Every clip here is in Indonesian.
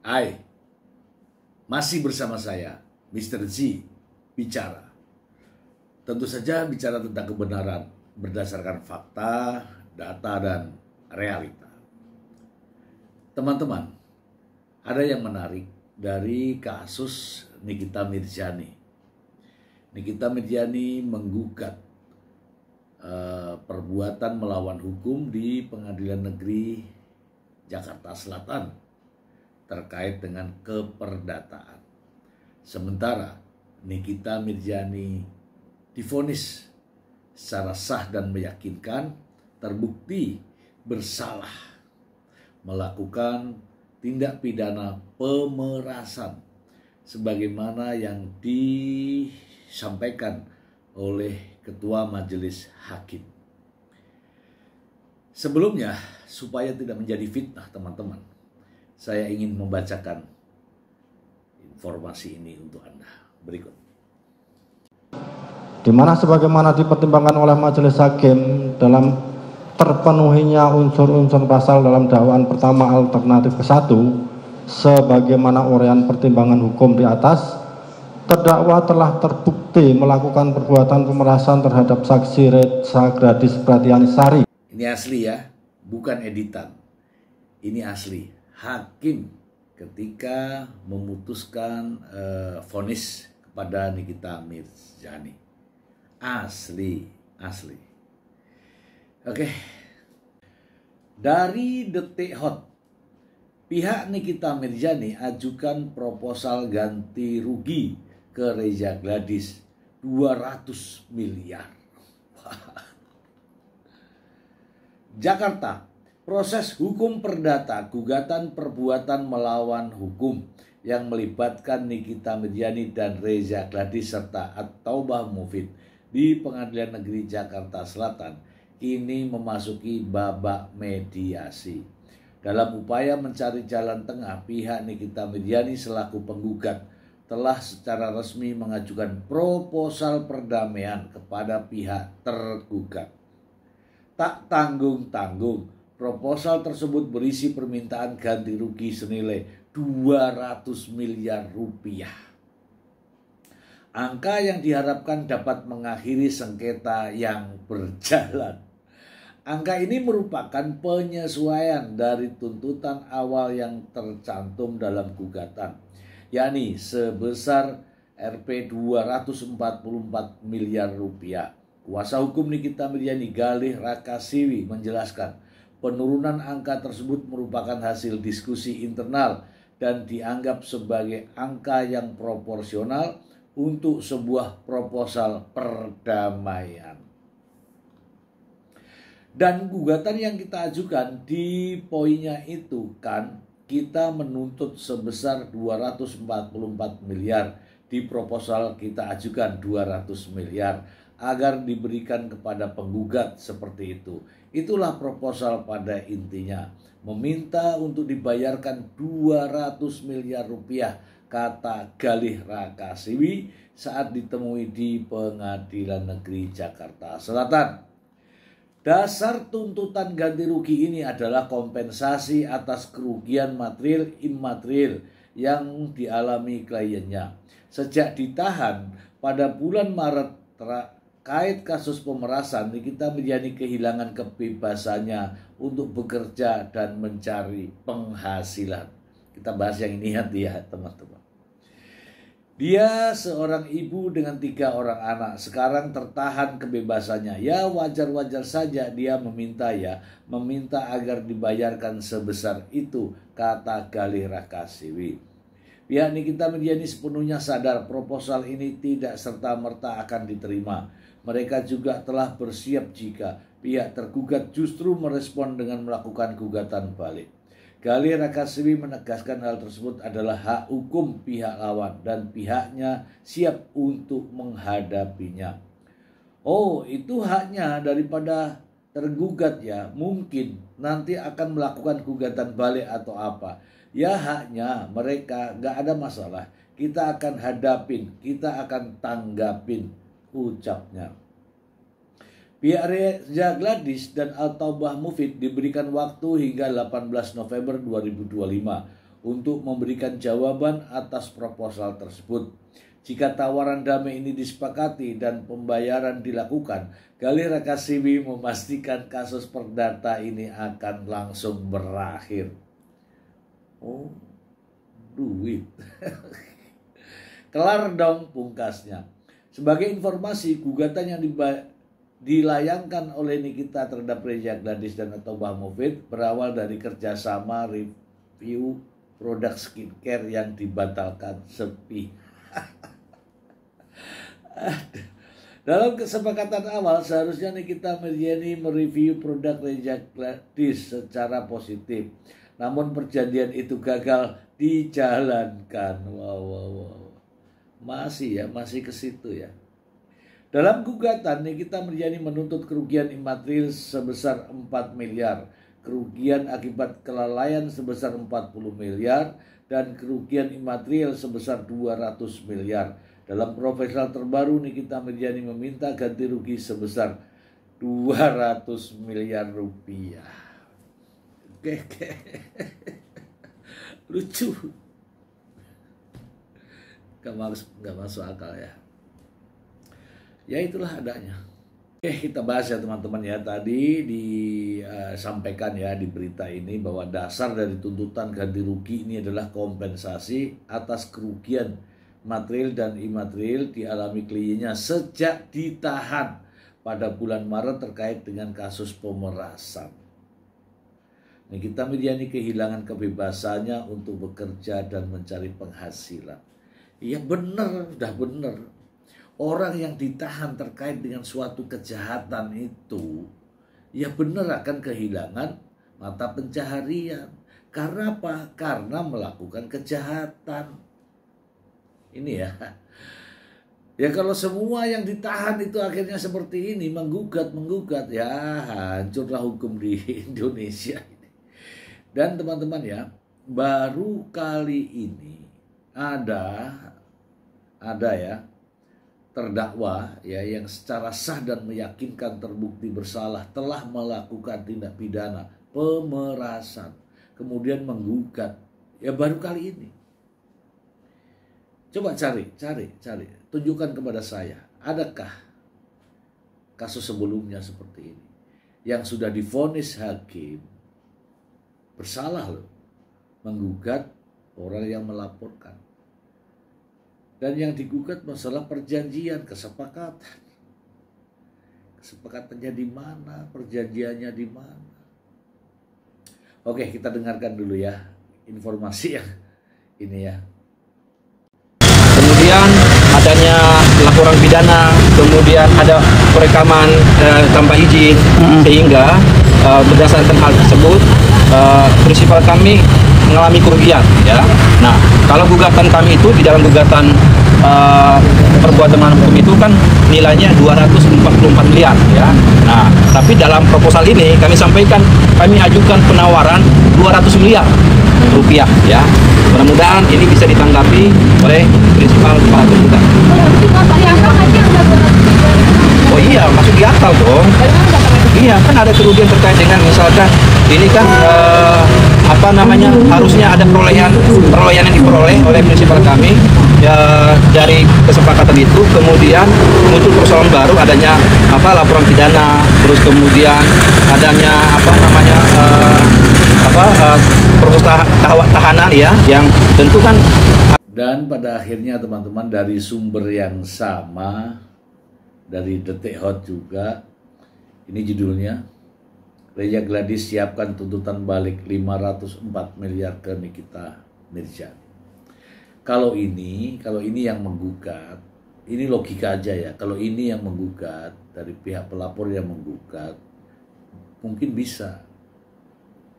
Hai, masih bersama saya, Mr. Z, bicara. Tentu saja bicara tentang kebenaran berdasarkan fakta, data, dan realita. Teman-teman, ada yang menarik dari kasus Nikita Mirzani. Nikita Mirzani menggugat perbuatan melawan hukum di Pengadilan Negeri Jakarta Selatan terkait dengan keperdataan. Sementara Nikita Mirzani divonis secara sah dan meyakinkan terbukti bersalah melakukan tindak pidana pemerasan sebagaimana yang disampaikan oleh Ketua Majelis Hakim. Sebelumnya, supaya tidak menjadi fitnah teman-teman, saya ingin membacakan informasi ini untuk Anda. Berikut. Di mana sebagaimana dipertimbangkan oleh Majelis Hakim dalam terpenuhinya unsur-unsur pasal dalam dakwaan pertama alternatif ke-1 sebagaimana uraian pertimbangan hukum di atas, terdakwa telah terbukti melakukan perbuatan pemerasan terhadap saksi Reza Gladys Pratianisari. Ini asli ya, bukan editan. Ini asli. Hakim ketika memutuskan vonis kepada Nikita Mirzani. Asli. Oke. Dari Detik Hot, pihak Nikita Mirzani ajukan proposal ganti rugi ke Reza Gladys 200 miliar. Jakarta, proses hukum perdata gugatan perbuatan melawan hukum yang melibatkan Nikita Mirzani dan Reza Gladys serta At-Taubah Mufid di Pengadilan Negeri Jakarta Selatan kini memasuki babak mediasi. Dalam upaya mencari jalan tengah, pihak Nikita Mirzani selaku penggugat telah secara resmi mengajukan proposal perdamaian kepada pihak tergugat. Tak tanggung-tanggung, proposal tersebut berisi permintaan ganti rugi senilai 200 miliar rupiah. Angka yang diharapkan dapat mengakhiri sengketa yang berjalan. Angka ini merupakan penyesuaian dari tuntutan awal yang tercantum dalam gugatan, yakni sebesar Rp 244 miliar rupiah. Kuasa hukum Nikita Mirzani Galih Rakasiwi menjelaskan penurunan angka tersebut merupakan hasil diskusi internal dan dianggap sebagai angka yang proporsional untuk sebuah proposal perdamaian. Dan gugatan yang kita ajukan di poinnya itu kan kita menuntut sebesar 244 miliar, di proposal kita ajukan 200 miliar agar diberikan kepada penggugat seperti itu. Itulah proposal pada intinya, meminta untuk dibayarkan 200 miliar rupiah, kata Galih Rakasiwi saat ditemui di Pengadilan Negeri Jakarta Selatan. Dasar tuntutan ganti rugi ini adalah kompensasi atas kerugian material immaterial yang dialami kliennya. Sejak ditahan pada bulan Maret terkait kasus pemerasan, Nikita Mirzani kehilangan kebebasannya untuk bekerja dan mencari penghasilan. Kita bahas yang ini nanti ya teman-teman. Dia seorang ibu dengan 3 orang anak, sekarang tertahan kebebasannya. Ya wajar-wajar saja dia meminta agar dibayarkan sebesar itu, kata Galih Rakasiwi. Pihak Nikita Mirzani sepenuhnya sadar proposal ini tidak serta-merta akan diterima. Mereka juga telah bersiap jika pihak tergugat justru merespon dengan melakukan gugatan balik. Galih Rakasiwi menegaskan hal tersebut adalah hak hukum pihak lawan dan pihaknya siap untuk menghadapinya. Oh, itu haknya daripada tergugat ya. Mungkin nanti akan melakukan gugatan balik atau apa. Ya haknya mereka, gak ada masalah. Kita akan hadapin, kita akan tanggapin, ucapnya. Pihak Reza Gladys dan At-Taubah Mufid diberikan waktu hingga 18 November 2025 untuk memberikan jawaban atas proposal tersebut. Jika tawaran damai ini disepakati dan pembayaran dilakukan, Galih Rakasibi memastikan kasus perdata ini akan langsung berakhir. Oh, duit. Kelar dong, pungkasnya. Sebagai informasi, gugatan yang dilayangkan oleh Nikita terhadap Reza Gladys dan Atobah Mofid berawal dari kerjasama review produk skincare yang dibatalkan sepihak. Dalam kesepakatan awal, seharusnya Nikita Mirzani mereview produk Reza Gladys secara positif. Namun perjanjian itu gagal dijalankan. Wow. Masih ke situ ya. Dalam gugatan, Nikita Mirzani menuntut kerugian imaterial sebesar 4 miliar, kerugian akibat kelalaian sebesar 40 miliar, dan kerugian imaterial sebesar 200 miliar. Dalam proposal terbaru, Nikita Mirzani meminta ganti rugi sebesar 200 miliar rupiah. Oke. Lucu. Gak masuk akal ya. Ya itulah adanya. Oke, kita bahas ya teman-teman ya. Tadi disampaikan ya di berita ini bahwa dasar dari tuntutan ganti rugi ini adalah kompensasi atas kerugian material dan imaterial dialami kliennya sejak ditahan pada bulan Maret terkait dengan kasus pemerasan. Nikita Mirzani kehilangan kebebasannya untuk bekerja dan mencari penghasilan. Iya benar, udah benar. Orang yang ditahan terkait dengan suatu kejahatan itu, ya benar akan kehilangan mata pencaharian. Karena apa? Karena melakukan kejahatan. Ini ya. Ya kalau semua yang ditahan itu akhirnya seperti ini, menggugat, ya hancurlah hukum di Indonesia ini. Dan teman-teman ya, baru kali ini ada ya terdakwa ya yang secara sah dan meyakinkan terbukti bersalah telah melakukan tindak pidana pemerasan, kemudian menggugat. Ya baru kali ini. Coba cari, tunjukkan kepada saya, adakah kasus sebelumnya seperti ini yang sudah divonis hakim bersalah loh, menggugat orang yang melaporkan. Dan yang digugat masalah perjanjian, kesepakatan. Kesepakatannya di mana, perjanjiannya di mana. Oke, kita dengarkan dulu ya informasi yang ini ya. Adanya laporan pidana, kemudian ada perekaman tanpa izin, sehingga berdasarkan hal tersebut prinsipal kami mengalami kerugian ya. Nah, kalau gugatan kami itu di dalam gugatan perbuatan melawan hukum itu kan nilainya 244 miliar ya. Nah, tapi dalam proposal ini kami sampaikan kami ajukan penawaran 200 miliar rupiah ya. Mudah-mudahan ini bisa ditanggapi oleh prinsipal para tergugat. Oh iya, masuk di akal dong. Iya, kan ada kerugian terkait dengan misalkan ini kan harusnya ada perolehan yang diperoleh oleh prinsipal kami ya, dari kesepakatan itu, kemudian muncul persoalan baru adanya laporan pidana, terus kemudian adanya proses tahanan ya, yang tentu kan. Dan pada akhirnya teman-teman dari sumber yang sama, dari Detik Hot juga, ini judulnya, Reza Gladys siapkan tuntutan balik 504 miliar ke Nikita Mirzani. Kalau ini yang menggugat, ini logika aja ya, kalau ini yang menggugat, dari pihak pelapor yang menggugat, mungkin bisa.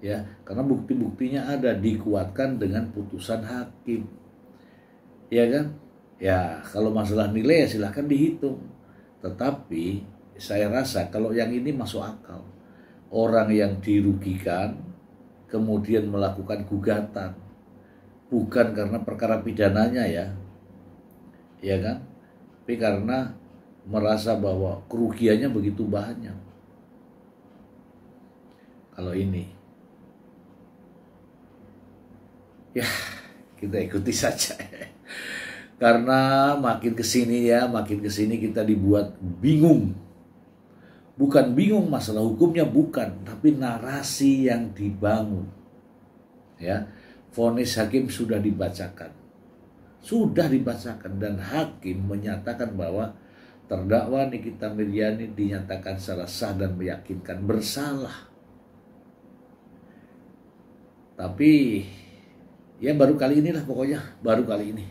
Ya, karena bukti-buktinya ada, dikuatkan dengan putusan hakim. Ya kan? Ya, kalau masalah nilai ya silahkan dihitung. Tetapi saya rasa kalau yang ini masuk akal. Orang yang dirugikan kemudian melakukan gugatan, bukan karena perkara pidananya ya kan? Tapi karena merasa bahwa kerugiannya begitu banyak. Kalau ini Ya, kita ikuti saja. Karena makin kesini kita dibuat bingung. Bukan bingung masalah hukumnya, bukan, tapi narasi yang dibangun. Ya, vonis hakim sudah dibacakan dan hakim menyatakan bahwa terdakwa Nikita Mirzani dinyatakan secara sah dan meyakinkan bersalah. Tapi ya baru kali inilah, pokoknya baru kali ini.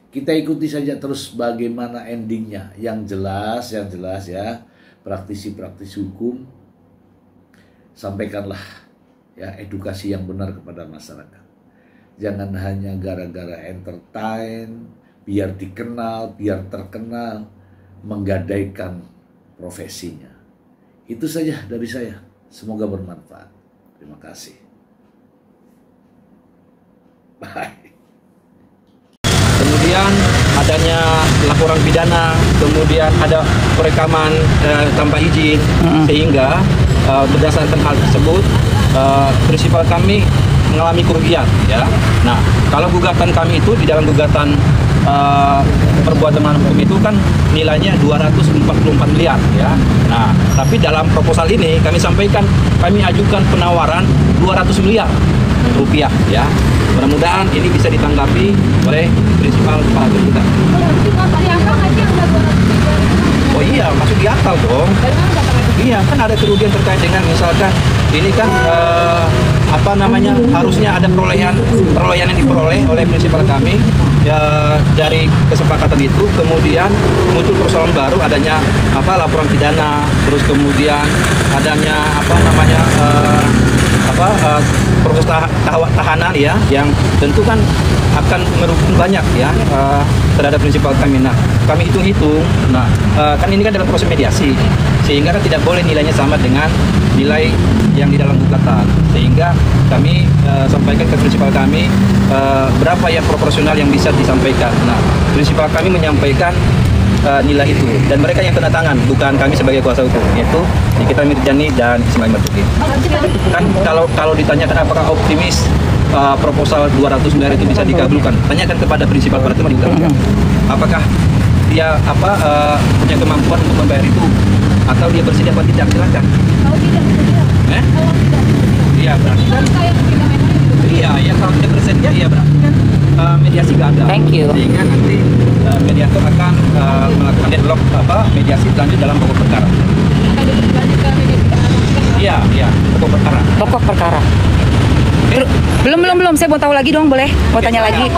Kita ikuti saja terus bagaimana endingnya. Yang jelas ya, praktisi-praktisi hukum, sampaikanlah ya edukasi yang benar kepada masyarakat. Jangan hanya gara-gara entertain, biar dikenal, biar terkenal, menggadaikan profesinya. Itu saja dari saya. Semoga bermanfaat. Terima kasih. Bye. Kemudian adanya laporan pidana, kemudian ada perekaman tanpa izin, sehingga berdasarkan hal tersebut prinsipal kami mengalami kerugian, ya. Nah, kalau gugatan kami itu di dalam gugatan perbuatan melawan hukum itu kan nilainya 244 miliar, ya. Nah, tapi dalam proposal ini kami sampaikan, kami ajukan penawaran 200 miliar rupiah, ya. Mudah-mudahan ini bisa ditanggapi oleh prinsipal kepala kita. Oh iya, masuk di akal dong. Iya, kan ada kerugian terkait dengan misalkan ini kan harusnya ada perolehan yang diperoleh oleh prinsipal kami ya, dari kesepakatan itu. Kemudian muncul persoalan baru, adanya laporan pidana, terus kemudian adanya proses tahanan, ya, yang tentu kan akan merugikan banyak, ya, terhadap prinsipal kami. Nah, kami hitung-hitung, kan ini kan dalam proses mediasi, sehingga kan tidak boleh nilainya sama dengan nilai yang di dalam gugatan, sehingga kami sampaikan ke prinsipal kami berapa yang proporsional yang bisa disampaikan. Nah, prinsipal kami menyampaikan nilai itu, dan mereka yang tanda tangan, bukan kami sebagai kuasa hukum, yaitu Nikita Mirzani dan Ismail Marzuki. Kan kalau ditanyakan apakah optimis proposal 200 miliar itu bisa dikabulkan, tanyakan kepada prinsipal pada teman kita. Apakah dia punya kemampuan untuk membayar itu, atau dia bersedia atau tidak, silakan. Kalau tidak Iya, berarti kan iya, kalau tidak bersedia, ya berarti kan mediasi gagal. Thank you. Sehingga nanti mediator akan melakukan deadlock mediasi lanjut dalam pokok perkara. Iya, pokok perkara. Pokok perkara. Belum, saya mau tahu lagi dong, boleh? Mau tanya lagi?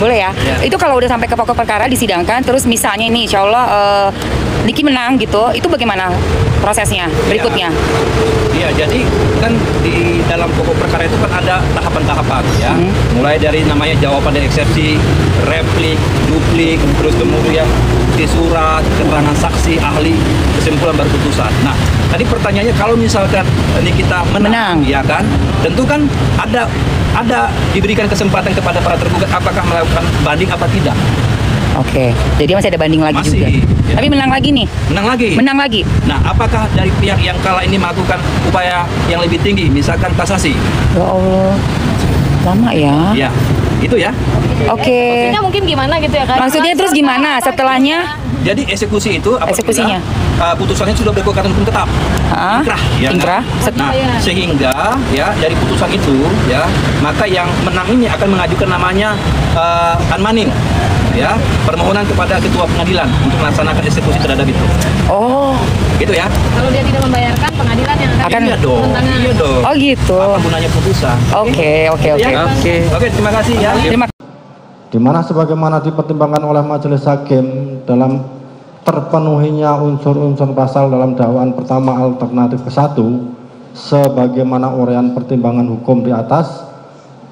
Boleh ya? Itu kalau udah sampai ke pokok perkara disidangkan, terus misalnya ini insya Allah Niki menang gitu, itu bagaimana prosesnya berikutnya? Iya, jadi kan di dalam pokok perkara itu kan ada tahapan-tahapan, ya. Mulai dari namanya jawaban dan eksepsi, replik, duplik, terus kemudian bukti surat, keterangan saksi, ahli, kesimpulan baru putusan. Nah, tadi pertanyaannya kalau misalkan Nikita menang, ya kan, tentu kan ada diberikan kesempatan kepada para tergugat apakah melakukan banding apa tidak. Oke, jadi masih ada banding lagi juga. Ya. Tapi menang lagi nih. Menang lagi. Nah, apakah dari pihak yang kalah ini melakukan upaya yang lebih tinggi, misalkan kasasi? Ya Allah, lama ya. Ya, itu ya. Oke. Maksudnya mungkin gimana gitu ya kan? Maksudnya terus gimana setelahnya? Jadi eksekusi itu eksekusinya putusannya sudah berkekuatan hukum tetap. Inkrah, ya. Inkrah. Nah, sehingga ya dari putusan itu, ya, maka yang menang ini akan mengajukan namanya anmaning, ya, permohonan kepada ketua pengadilan untuk melaksanakan eksekusi terhadap itu. Oh, gitu ya. Kalau dia tidak membayarkan, pengadilan yang akan Iya dong. Oh gitu. Apa gunanya putusan? Oke. Oke, terima kasih ya. Di mana sebagaimana dipertimbangkan oleh majelis hakim dalam terpenuhinya unsur-unsur pasal dalam dakwaan pertama alternatif ke-1 sebagaimana uraian pertimbangan hukum di atas,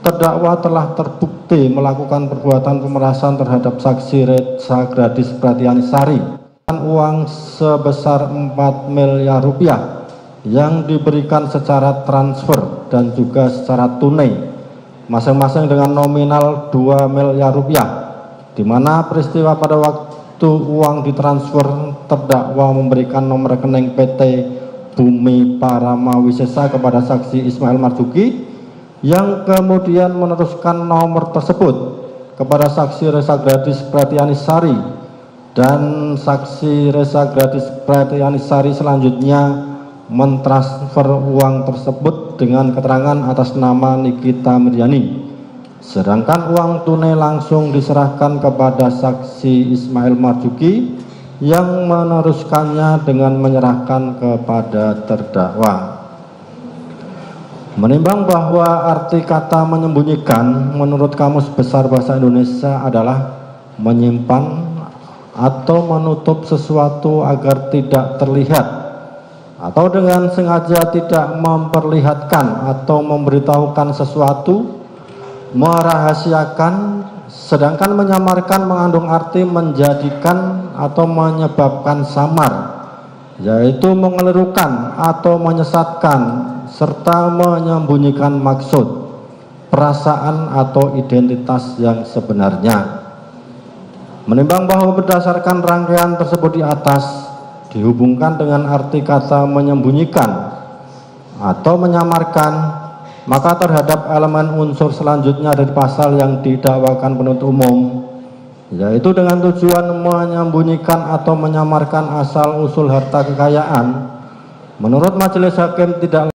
terdakwa telah terbukti melakukan perbuatan pemerasan terhadap saksi Retsa Gradis Pratianisari dengan uang sebesar 4 miliar rupiah yang diberikan secara transfer dan juga secara tunai masing-masing dengan nominal 2 miliar rupiah, di mana peristiwa pada waktu uang ditransfer terdakwa memberikan nomor rekening PT Bumi Parama Wisesa kepada saksi Ismail Marzuki yang kemudian meneruskan nomor tersebut kepada saksi Resa Gladys Pretianisari, dan saksi Resa Gladys Pretianisari selanjutnya mentransfer uang tersebut dengan keterangan atas nama Nikita Miryani, sedangkan uang tunai langsung diserahkan kepada saksi Ismail Marzuki yang meneruskannya dengan menyerahkan kepada terdakwa. Menimbang bahwa arti kata menyembunyikan menurut Kamus Besar Bahasa Indonesia adalah menyimpan atau menutup sesuatu agar tidak terlihat, atau dengan sengaja tidak memperlihatkan atau memberitahukan sesuatu, merahasiakan, sedangkan menyamarkan mengandung arti menjadikan atau menyebabkan samar, yaitu mengelirukan atau menyesatkan serta menyembunyikan maksud, perasaan atau identitas yang sebenarnya. Menimbang bahwa berdasarkan rangkaian tersebut di atas dihubungkan dengan arti kata menyembunyikan atau menyamarkan, maka terhadap elemen unsur selanjutnya dari pasal yang didakwakan penuntut umum, yaitu dengan tujuan menyembunyikan atau menyamarkan asal usul harta kekayaan, menurut majelis hakim tidak